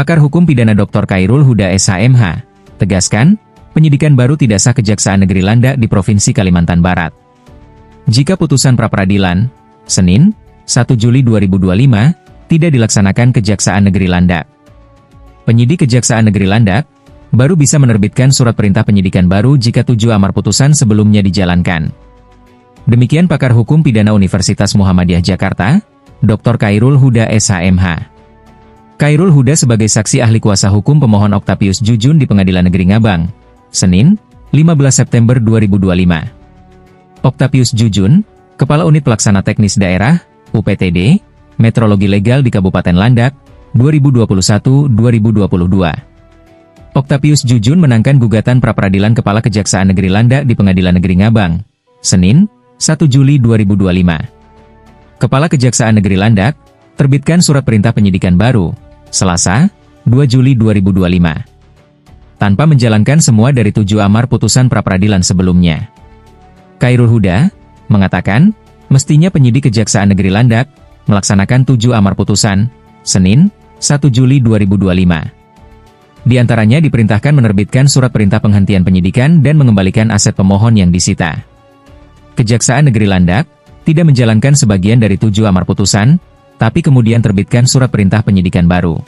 Pakar Hukum Pidana Dr. Khairul Huda SHMH, tegaskan, penyidikan baru tidak sah Kejaksaan Negeri Landak di Provinsi Kalimantan Barat. Jika putusan pra-peradilan, Senin, 1 Juli 2025, tidak dilaksanakan Kejaksaan Negeri Landak, penyidik Kejaksaan Negeri Landak baru bisa menerbitkan surat perintah penyidikan baru jika 7 amar putusan sebelumnya dijalankan. Demikian pakar hukum pidana Universitas Muhammadiyah Jakarta, Dr. Khairul Huda SHMH. Khairul Huda sebagai saksi ahli kuasa hukum pemohon Octapius Jujun di Pengadilan Negeri Ngabang, Senin, 15 September 2025. Octapius Jujun, Kepala Unit Pelaksana Teknis Daerah, UPTD, Metrologi Legal di Kabupaten Landak, 2021-2022. Octapius Jujun menangkan gugatan pra-peradilan Kepala Kejaksaan Negeri Landak di Pengadilan Negeri Ngabang, Senin, 1 Juli 2025. Kepala Kejaksaan Negeri Landak terbitkan surat perintah penyidikan baru, Selasa, 2 Juli 2025. Tanpa menjalankan semua dari 7 amar putusan pra-peradilan sebelumnya. Khairul Huda mengatakan, mestinya penyidik Kejaksaan Negeri Landak melaksanakan 7 amar putusan, Senin, 1 Juli 2025. Di antaranya diperintahkan menerbitkan surat perintah penghentian penyidikan dan mengembalikan aset pemohon yang disita. Kejaksaan Negeri Landak tidak menjalankan sebagian dari 7 amar putusan, tapi kemudian terbitkan surat perintah penyidikan baru.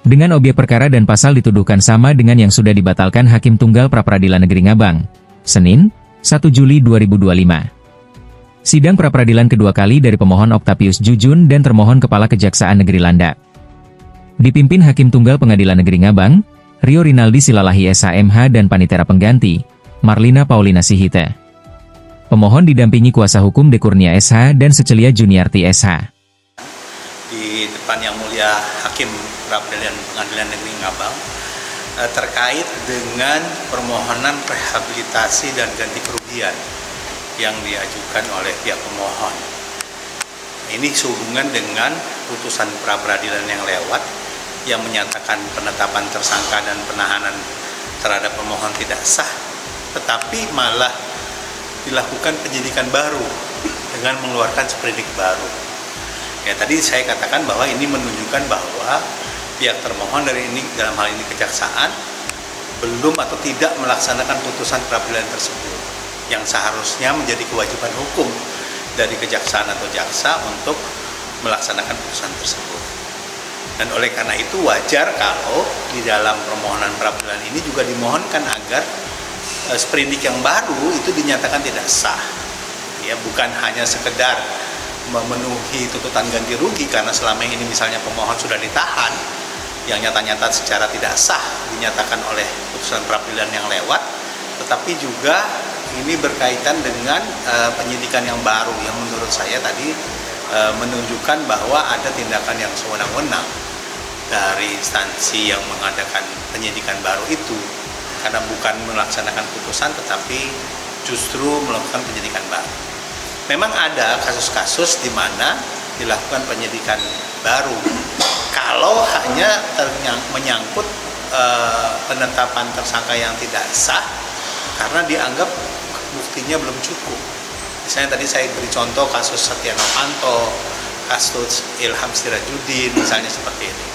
Dengan objek perkara dan pasal dituduhkan sama dengan yang sudah dibatalkan Hakim Tunggal Pra-Peradilan Negeri Ngabang, Senin, 1 Juli 2025. Sidang pra-peradilan kedua kali dari pemohon Octapius Jujun dan termohon Kepala Kejaksaan Negeri Landak dipimpin Hakim Tunggal Pengadilan Negeri Ngabang, Rio Rinaldi Silalahi SHMH dan Panitera Pengganti, Marlina Paulina Sihite. Pemohon didampingi kuasa hukum De Kurnia SH dan Secelia Juniarti SH. Di depan Yang Mulia Hakim Pra-Peradilan Pengadilan Negeri Ngabang terkait dengan permohonan rehabilitasi dan ganti kerugian yang diajukan oleh pihak pemohon. Ini sehubungan dengan putusan pra-peradilan yang lewat yang menyatakan penetapan tersangka dan penahanan terhadap pemohon tidak sah, tetapi malah dilakukan penyidikan baru dengan mengeluarkan sprindik baru. Ya, tadi saya katakan bahwa ini menunjukkan bahwa pihak termohon dalam hal ini kejaksaan belum atau tidak melaksanakan putusan pra-peradilan tersebut yang seharusnya menjadi kewajiban hukum dari kejaksaan atau jaksa untuk melaksanakan putusan tersebut. Dan oleh karena itu wajar kalau di dalam permohonan pra-peradilan ini juga dimohonkan agar sprindik yang baru itu dinyatakan tidak sah. Ya, bukan hanya sekedar memenuhi tuntutan ganti rugi karena selama ini misalnya pemohon sudah ditahan yang nyata-nyata secara tidak sah dinyatakan oleh putusan pra-peradilan yang lewat, tetapi juga ini berkaitan dengan penyidikan yang baru yang menurut saya tadi menunjukkan bahwa ada tindakan yang sewenang-wenang dari instansi yang mengadakan penyidikan baru itu, karena bukan melaksanakan putusan tetapi justru melakukan penyidikan baru. Memang ada kasus-kasus di mana dilakukan penyidikan baru kalau hanya menyangkut penetapan tersangka yang tidak sah karena dianggap buktinya belum cukup. Misalnya tadi saya beri contoh kasus Setia Novanto, kasus Ilham Sirajudin misalnya seperti ini.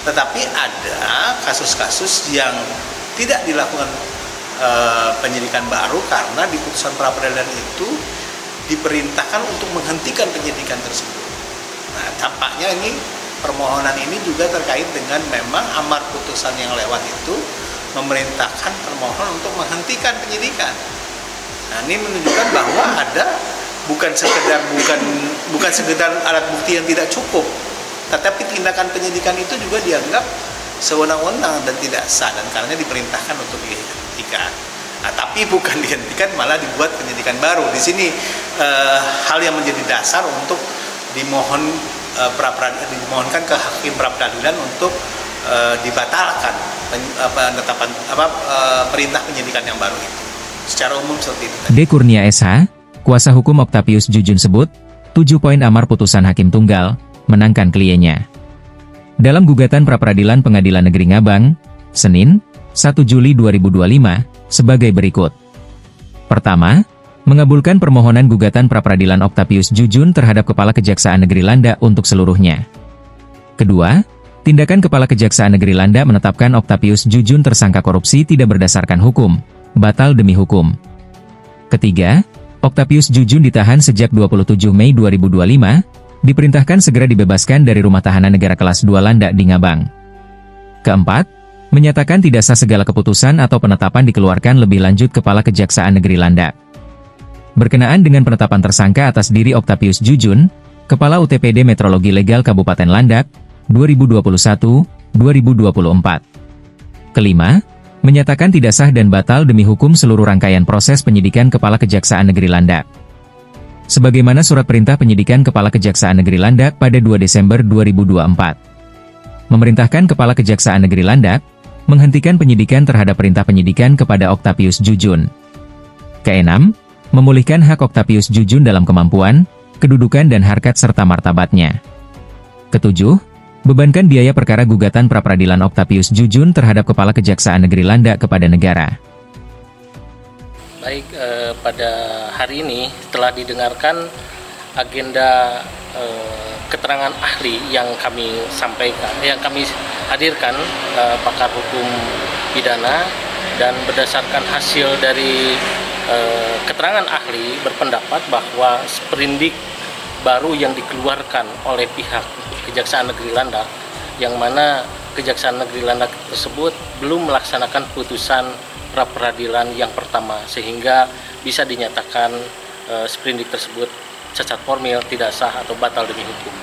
Tetapi ada kasus-kasus yang tidak dilakukan penyidikan baru karena di putusan pra-peradilan itu diperintahkan untuk menghentikan penyidikan tersebut. Nah, tampaknya ini permohonan ini juga terkait dengan memang amar putusan yang lewat itu memerintahkan termohon untuk menghentikan penyidikan. Nah, ini menunjukkan bahwa ada bukan sekedar alat bukti yang tidak cukup, tetapi tindakan penyidikan itu juga dianggap sewenang-wenang dan tidak sah, dan karena diperintahkan untuk dihentikan. Nah, tapi bukan dihentikan, malah dibuat penyidikan baru. Di sini hal yang menjadi dasar untuk dimohonkan ke Hakim Pra-Peradilan untuk dibatalkan penetapan perintah penyidikan yang baru itu. Secara umum seperti itu. De Kurnia SH, kuasa hukum Octapius Jujun sebut, 7 poin amar putusan Hakim Tunggal menangkan kliennya. Dalam gugatan pra-peradilan Pengadilan Negeri Ngabang, Senin, 1 Juli 2025, sebagai berikut. Pertama, mengabulkan permohonan gugatan pra-peradilan Octapius Jujun terhadap Kepala Kejaksaan Negeri Landak untuk seluruhnya. Kedua, tindakan Kepala Kejaksaan Negeri Landak menetapkan Octavius Jujun tersangka korupsi tidak berdasarkan hukum, batal demi hukum. Ketiga, Octavius Jujun ditahan sejak 27 Mei 2025, diperintahkan segera dibebaskan dari rumah tahanan negara kelas 2 Landak di Ngabang. Keempat, menyatakan tidak sah segala keputusan atau penetapan dikeluarkan lebih lanjut Kepala Kejaksaan Negeri Landak. Berkenaan dengan penetapan tersangka atas diri Octavius Jujun, Kepala UTPD Metrologi Legal Kabupaten Landak, 2021-2024. Kelima, menyatakan tidak sah dan batal demi hukum seluruh rangkaian proses penyidikan Kepala Kejaksaan Negeri Landak. Sebagaimana surat perintah penyidikan Kepala Kejaksaan Negeri Landak pada 2 Desember 2024. Memerintahkan Kepala Kejaksaan Negeri Landak menghentikan penyidikan terhadap perintah penyidikan kepada Octavius Jujun. Keenam, memulihkan hak Octavius Jujun dalam kemampuan, kedudukan dan harkat serta martabatnya. Ketujuh, bebankan biaya perkara gugatan pra-peradilan Octavius Jujun terhadap Kepala Kejaksaan Negeri Landak kepada negara. Baik, pada hari ini telah didengarkan agenda keterangan ahli yang kami sampaikan, yang kami hadirkan, pakar hukum pidana, dan berdasarkan hasil dari keterangan ahli berpendapat bahwa sprindik baru yang dikeluarkan oleh pihak Kejaksaan Negeri Landak, yang mana Kejaksaan Negeri Landak tersebut belum melaksanakan putusan pra-peradilan yang pertama, sehingga bisa dinyatakan sprindik tersebut cacat formil, tidak sah atau batal demi hukum.